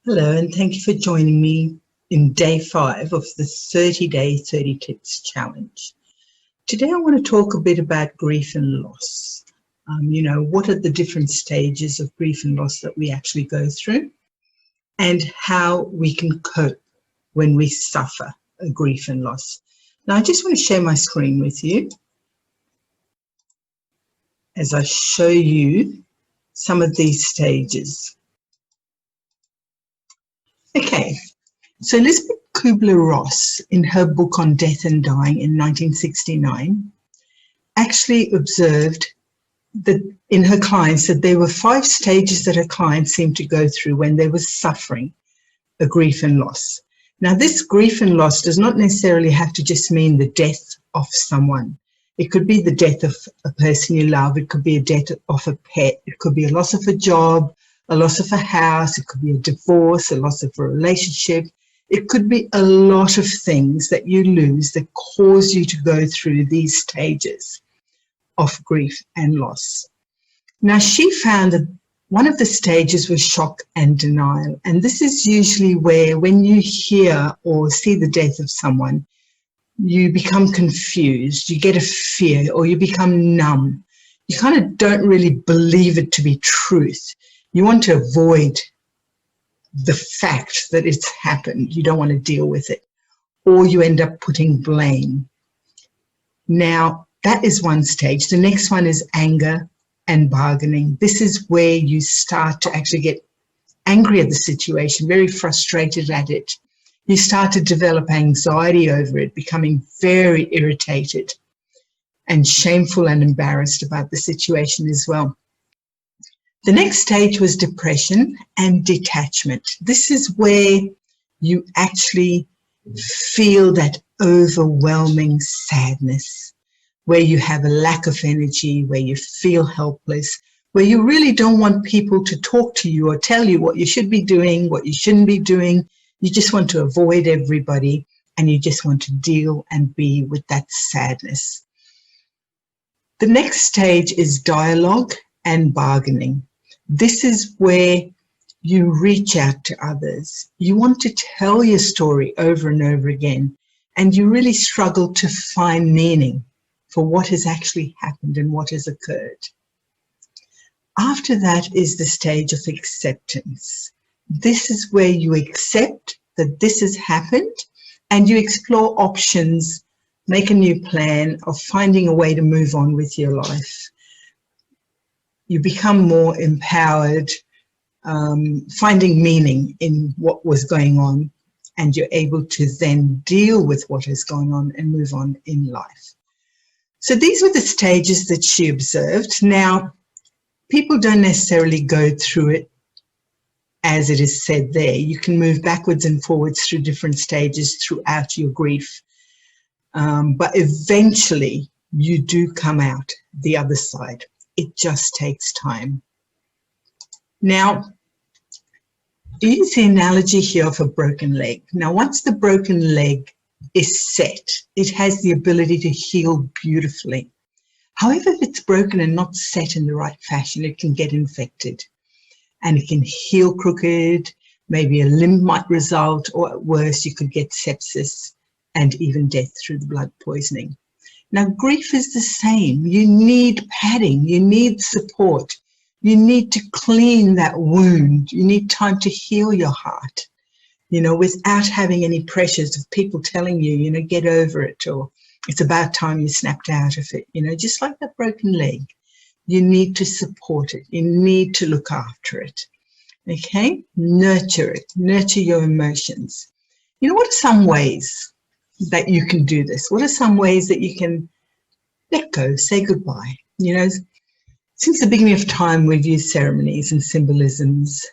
Hello, and thank you for joining me in day 5 of the 30-day 30 Tips Challenge. Today I want to talk a bit about grief and loss. What are the different stages of grief and loss that we actually go through, and how we can cope when we suffer a grief and loss. Now, I just want to share my screen with you as I show you some of these stages. Okay, so Elizabeth Kubler-Ross, in her book on death and dying in 1969, actually observed that in her clients that there were 5 stages that her clients seemed to go through when they were suffering a grief and loss. Now, this grief and loss does not necessarily have to just mean the death of someone. It could be the death of a person you love. It could be a death of a pet. It could be a loss of a job, a loss of a house. It could be a divorce, a loss of a relationship. It could be a lot of things that you lose that cause you to go through these stages of grief and loss. Now, she found that one of the stages was shock and denial. And this is usually where, when you hear or see the death of someone, you become confused, you get a fear, or you become numb. You kind of don't really believe it to be truth. You want to avoid the fact that it's happened. You don't want to deal with it. Or you end up putting blame. Now, that is one stage. The next one is anger and bargaining. This is where you start to actually get angry at the situation, very frustrated at it. You start to develop anxiety over it, becoming very irritated and shameful and embarrassed about the situation as well. The next stage was depression and detachment. This is where you actually feel that overwhelming sadness, where you have a lack of energy, where you feel helpless, where you really don't want people to talk to you or tell you what you should be doing, what you shouldn't be doing. You just want to avoid everybody, and you just want to deal and be with that sadness. The next stage is dialogue and bargaining. This is where you reach out to others. You want to tell your story over and over again, and you really struggle to find meaning for what has actually happened and what has occurred. After that is the stage of acceptance. This is where you accept that this has happened, and you explore options, make a new plan of finding a way to move on with your life. You become more empowered, finding meaning in what was going on, and you're able to then deal with what has gone on and move on in life. So these were the stages that she observed. Now, people don't necessarily go through it as it is said there. You can move backwards and forwards through different stages throughout your grief. But eventually, you do come out the other side. It just takes time. Now, use the analogy here of a broken leg. Now, once the broken leg is set, it has the ability to heal beautifully. However, if it's broken and not set in the right fashion, it can get infected and it can heal crooked. Maybe a limb might result, or at worst, you could get sepsis and even death through the blood poisoning. Now, grief is the same. You need padding, you need support, you need to clean that wound, you need time to heal your heart, without having any pressures of people telling you, get over it, or it's about time you snapped out of it, just like that broken leg. You need to support it. You need to look after it. Okay? Nurture it. Nurture your emotions. What are some ways that you can do this? What are some ways that you can let go, say goodbye? Since the beginning of time, we've used ceremonies and symbolisms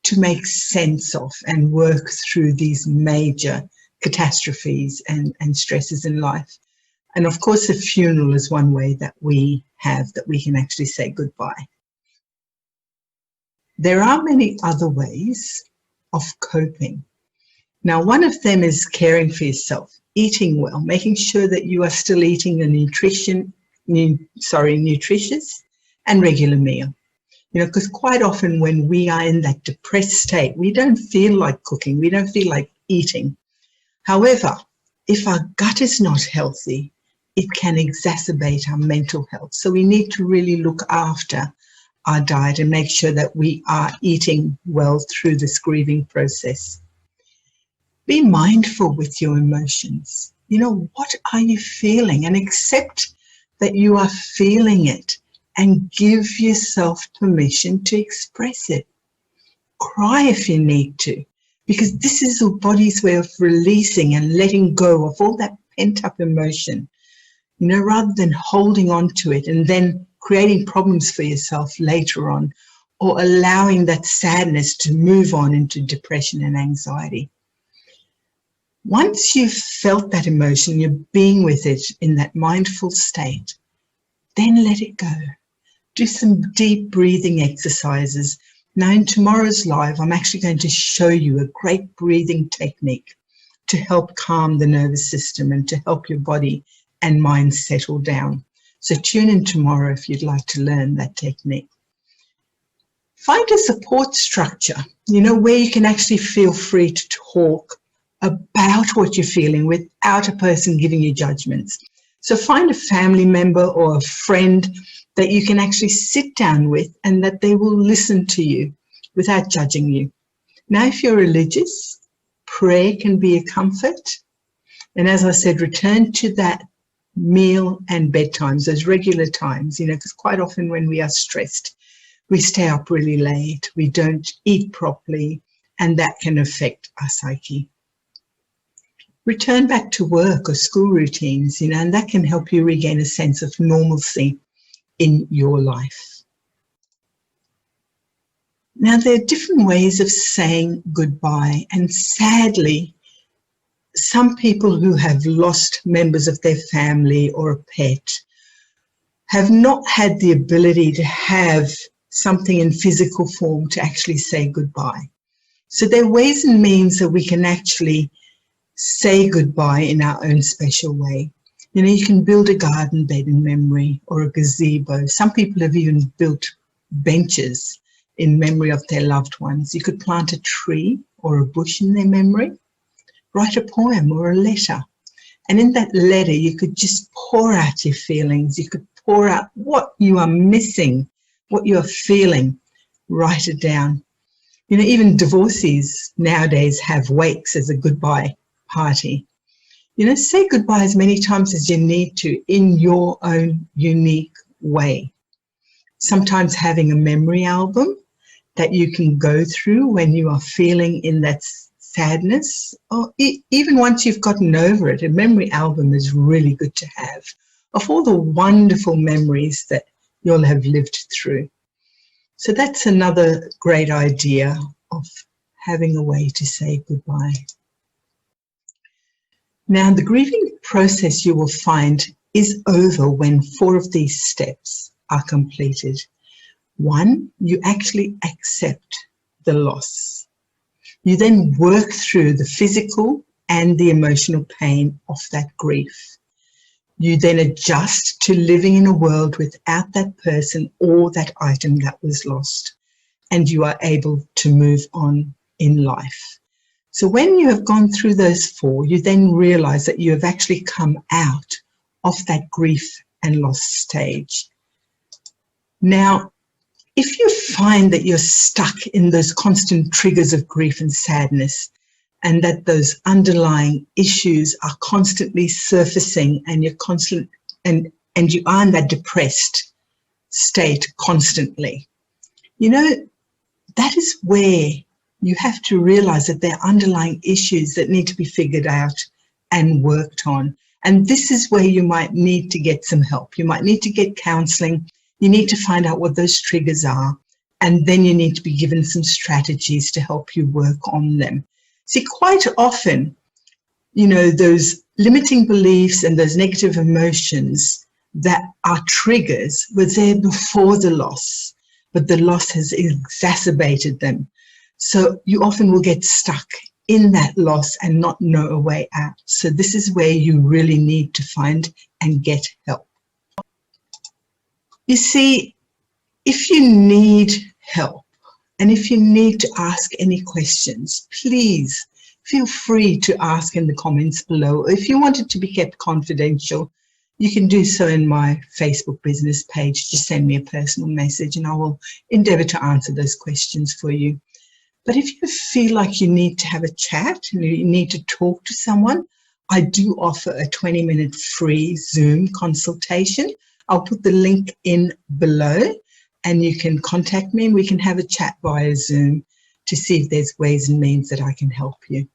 to make sense of and work through these major catastrophes and stresses in life. And of course, a funeral is one way that we can actually say goodbye. There are many other ways of coping. Now, one of them is caring for yourself, eating well, making sure that you are still eating a nutritious and regular meal. because quite often when we are in that depressed state, we don't feel like cooking, we don't feel like eating. However, if our gut is not healthy, it can exacerbate our mental health. So we need to really look after our diet and make sure that we are eating well through this grieving process. Be mindful with your emotions. What are you feeling? And accept that you are feeling it and give yourself permission to express it. Cry if you need to, because this is the body's way of releasing and letting go of all that pent-up emotion, rather than holding on to it and then creating problems for yourself later on, or allowing that sadness to move on into depression and anxiety. Once you've felt that emotion, you're being with it in that mindful state, then let it go. Do some deep breathing exercises. Now in tomorrow's live, I'm actually going to show you a great breathing technique to help calm the nervous system and to help your body and mind settle down. So tune in tomorrow if you'd like to learn that technique. Find a support structure, where you can actually feel free to talk about what you're feeling without a person giving you judgments. So find a family member or a friend that you can actually sit down with and that they will listen to you without judging you. Now, if you're religious, prayer can be a comfort. And as I said, return to that meal and bedtimes, those regular times, because quite often when we are stressed, we stay up really late, we don't eat properly, and that can affect our psyche. Return back to work or school routines, and that can help you regain a sense of normalcy in your life. Now, there are different ways of saying goodbye, and sadly, some people who have lost members of their family or a pet have not had the ability to have something in physical form to actually say goodbye. So there are ways and means that we can actually say goodbye in our own special way. You can build a garden bed in memory or a gazebo. Some people have even built benches in memory of their loved ones. You could plant a tree or a bush in their memory, write a poem or a letter. And in that letter, you could just pour out your feelings. You could pour out what you are missing, what you are feeling, write it down. Even divorcees nowadays have wakes as a goodbye party. Say goodbye as many times as you need to in your own unique way. Sometimes having a memory album that you can go through when you are feeling in that sadness, or even once you've gotten over it, a memory album is really good to have of all the wonderful memories that you'll have lived through. So that's another great idea of having a way to say goodbye. Now, the grieving process, you will find, is over when 4 of these steps are completed. 1, you actually accept the loss. You then work through the physical and the emotional pain of that grief. You then adjust to living in a world without that person or that item that was lost, and you are able to move on in life. So when you have gone through those 4, you then realize that you have actually come out of that grief and loss stage. Now, if you find that you're stuck in those constant triggers of grief and sadness, and that those underlying issues are constantly surfacing, and you're and you are in that depressed state constantly, that is where you have to realize that there are underlying issues that need to be figured out and worked on. And this is where you might need to get some help. You might need to get counseling. You need to find out what those triggers are. And then you need to be given some strategies to help you work on them. See, quite often, those limiting beliefs and those negative emotions that are triggers were there before the loss, but the loss has exacerbated them. So you often will get stuck in that loss and not know a way out. So this is where you really need to find and get help. You see, If you need help and if you need to ask any questions, please feel free to ask in the comments below. If you want it to be kept confidential, you can do so in my Facebook business page. Just send me a personal message and I will endeavour to answer those questions for you. But if you feel like you need to have a chat and you need to talk to someone, I do offer a 20-minute free Zoom consultation. I'll put the link in below and you can contact me and we can have a chat via Zoom to see if there's ways and means that I can help you.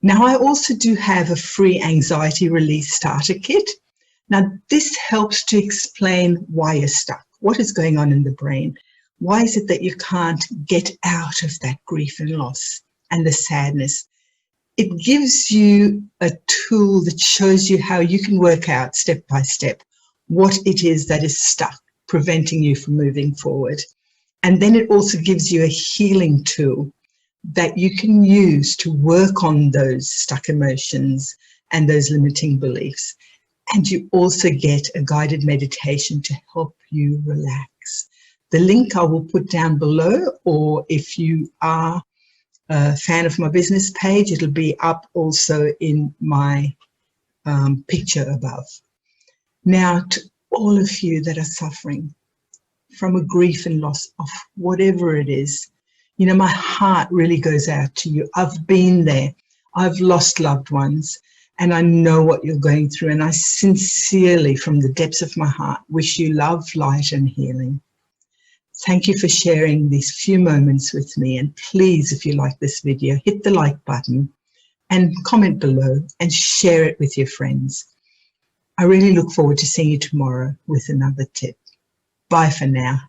Now, I also do have a free anxiety release starter kit. Now, this helps to explain why you're stuck, what is going on in the brain. Why is it that you can't get out of that grief and loss and the sadness? It gives you a tool that shows you how you can work out step by step what it is that is stuck, preventing you from moving forward. And then it also gives you a healing tool that you can use to work on those stuck emotions and those limiting beliefs. And you also get a guided meditation to help you relax. The link I will put down below, or if you are a fan of my business page, it'll be up also in my picture above. Now, to all of you that are suffering from a grief and loss of whatever it is, you know, my heart really goes out to you. I've been there. I've lost loved ones. And I know what you're going through. And I sincerely, from the depths of my heart, wish you love, light, and healing. Thank you for sharing these few moments with me. And please, if you like this video, hit the like button and comment below and share it with your friends. I really look forward to seeing you tomorrow with another tip. Bye for now.